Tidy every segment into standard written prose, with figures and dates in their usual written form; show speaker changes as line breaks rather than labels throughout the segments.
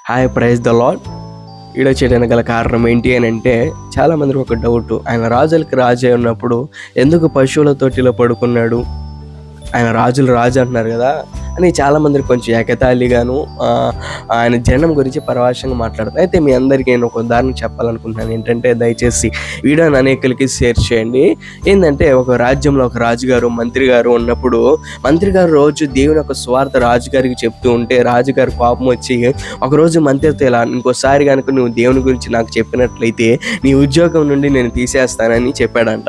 Hi, praise the Lord. Video చేయడానికి గల కారణం ఏంటి అని అంటే, చాలామందికి ఒక డౌట్. ఆయన రాజులకి రాజే ఉన్నప్పుడు ఎందుకు పశువుల తొట్టిలో పడుకున్నాడు? ఆయన రాజులు రాజు అంటున్నారు కదా అని చాలామందికి కొంచెం ఎగతాళిగాను ఆయన జనం గురించి పరవాశంగా మాట్లాడుతారు. అయితే మీ అందరికీ నేను ఒక ఉదాహరణ చెప్పాలనుకుంటున్నాను. ఏంటంటే, దయచేసి వీడియోని అనేకులకి షేర్ చేయండి. ఏంటంటే, ఒక రాజ్యంలో ఒక రాజుగారు మంత్రి గారు ఉన్నప్పుడు, మంత్రి గారు రోజు దేవుని యొక్క స్వార్థ రాజుగారికి చెప్తూ ఉంటే, రాజుగారి కోపం వచ్చి ఒకరోజు మంత్రితో ఇలా, ఇంకోసారి కనుక నువ్వు దేవుని గురించి నాకు చెప్పినట్లయితే నీ ఉద్యోగం నుండి నేను తీసేస్తానని చెప్పాడంట.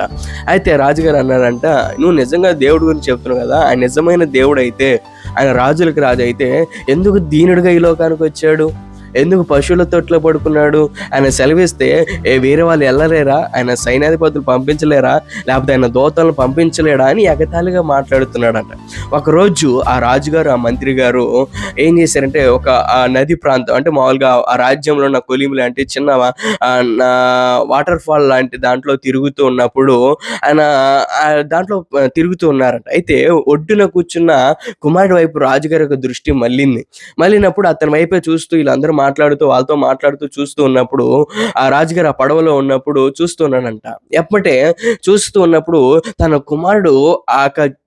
అయితే రాజుగారు అన్నారంట, నువ్వు నిజంగా దేవుడి గురించి చెప్తున్నావు కదా, ఆయన నిజమైన దేవుడు అయితే, ఆయన రాజులకు రాజు అయితే ఎందుకు దీనుడిగా ఈ లోకానికి వచ్చాడు? ఎందుకు పశువుల తొట్లో పడుకున్నాడు? ఆయన సెలవిస్తే వేరే వాళ్ళు వెళ్ళలేరా? ఆయన సైన్యాధిపతులు పంపించలేరా? లేకపోతే ఆయన దూతలను పంపించలేడా అని ఎగతాళిగా మాట్లాడుతున్నాడంట. ఒకరోజు ఆ రాజుగారు, ఆ మంత్రి గారు ఏం చేశారంటే, ఒక నది ప్రాంతం అంటే మామూలుగా ఆ రాజ్యంలో ఉన్న కొలిమి లాంటి చిన్న వాటర్ ఫాల్ లాంటి దాంట్లో తిరుగుతూ ఉన్నప్పుడు ఆయన దాంట్లో తిరుగుతూ ఉన్నారంట. అయితే ఒడ్డున కూర్చున్న కుమారుడి వైపు రాజుగారి యొక్క దృష్టి మళ్ళినప్పుడు అతని వైపే చూస్తూ వీళ్ళందరూ వాళ్ళతో మాట్లాడుతూ చూస్తూ ఉన్నప్పుడు, ఆ రాజుగారు ఆ పడవలో ఉన్నప్పుడు చూస్తూ ఉన్నాడంట. ఎప్పటే చూస్తూ ఉన్నప్పుడు తన కుమారుడు, ఆ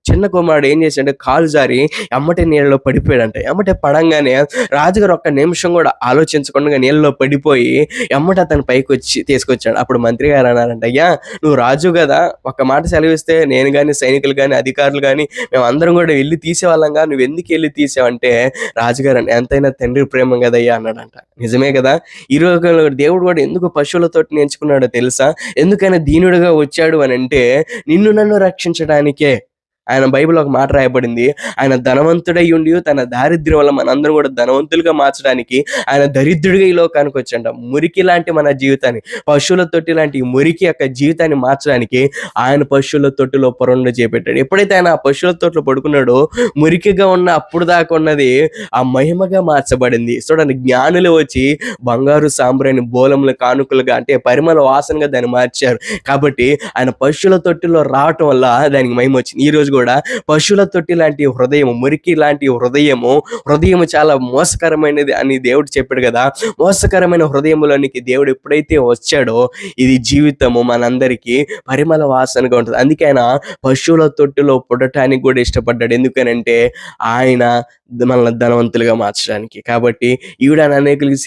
చిన్న కుమారుడు ఏం చేశాడంటే కాలు జారి ఎమ్మటే నీళ్ళలో పడిపోయాడంట. ఎమ్మటే పడంగానే రాజుగారు ఒక్క నిమిషం కూడా ఆలోచించకుండా నీళ్ళలో పడిపోయి ఎమ్మటే అతను పైకి వచ్చి తీసుకొచ్చాడు. అప్పుడు మంత్రి గారు అన్నారంట, అయ్యా నువ్వు రాజు కదా, ఒక్క మాట సెలవిస్తే నేను కానీ, సైనికులు కానీ, అధికారులు కానీ, మేము అందరం కూడా వెళ్ళి తీసేవాళ్ళంగా, నువ్వు ఎందుకు వెళ్ళి తీసావంటే, రాజుగారు ఎంతైనా తండ్రి ప్రేమ కదయ్యా అన్నాడంట. నిజమే కదా. ఈ రోజు దేవుడు కూడా ఎందుకు పశువులతో ఎంచుకున్నాడో తెలుసా? ఎందుకైనా దీనుడిగా వచ్చాడు అని అంటే, నిన్ను నన్ను రక్షించడానికే. ఆయన బైబిల్ ఒక మాట రాయబడింది, ఆయన ధనవంతుడై ఉండి తన దారిద్ర్యం వల్ల మనందరం కూడా ధనవంతులుగా మార్చడానికి ఆయన దరిద్రుడిగా ఈ లోకానికి వచ్చాడు. మురికి లాంటి మన జీవితాన్ని, పశువుల తొట్టి లాంటి మురికి యొక్క జీవితాన్ని మార్చడానికి ఆయన పశువుల తొట్టిలో పొరంలో చేపెట్టాడు. ఎప్పుడైతే ఆయన ఆ పశువుల తొట్టిలో పడుకున్నాడో, మురికిగా ఉన్న అప్పుడు దాకా ఉన్నది ఆ మహిమగా మార్చబడింది. చూడండి, జ్ఞానులు వచ్చి బంగారు సాంబ్రాణి బోలములు కానుకలుగా అంటే పరిమళ వాసనగా దాన్ని మార్చారు. కాబట్టి ఆయన పశువుల తొట్టిలో రావటం వల్ల దానికి మహిమ వచ్చింది. ఈ రోజు కూడా పశువుల తొట్టి లాంటి హృదయం, మురికి లాంటి హృదయము చాలా మోసకరమైనది అని దేవుడు చెప్పాడు కదా. మోసకరమైన హృదయంలోనికి దేవుడు ఎప్పుడైతే వచ్చాడో, ఇది జీవితము మనందరికీ పరిమళ వాసనగా ఉంటుంది. అందుకే ఆయన పశువుల తొట్టిలో పుట్టడానికి కూడా ఇష్టపడ్డాడు. ఎందుకనంటే ఆయన మనల్ని ధనవంతులుగా మార్చడానికి. కాబట్టి ఈవిడ అనేకులకి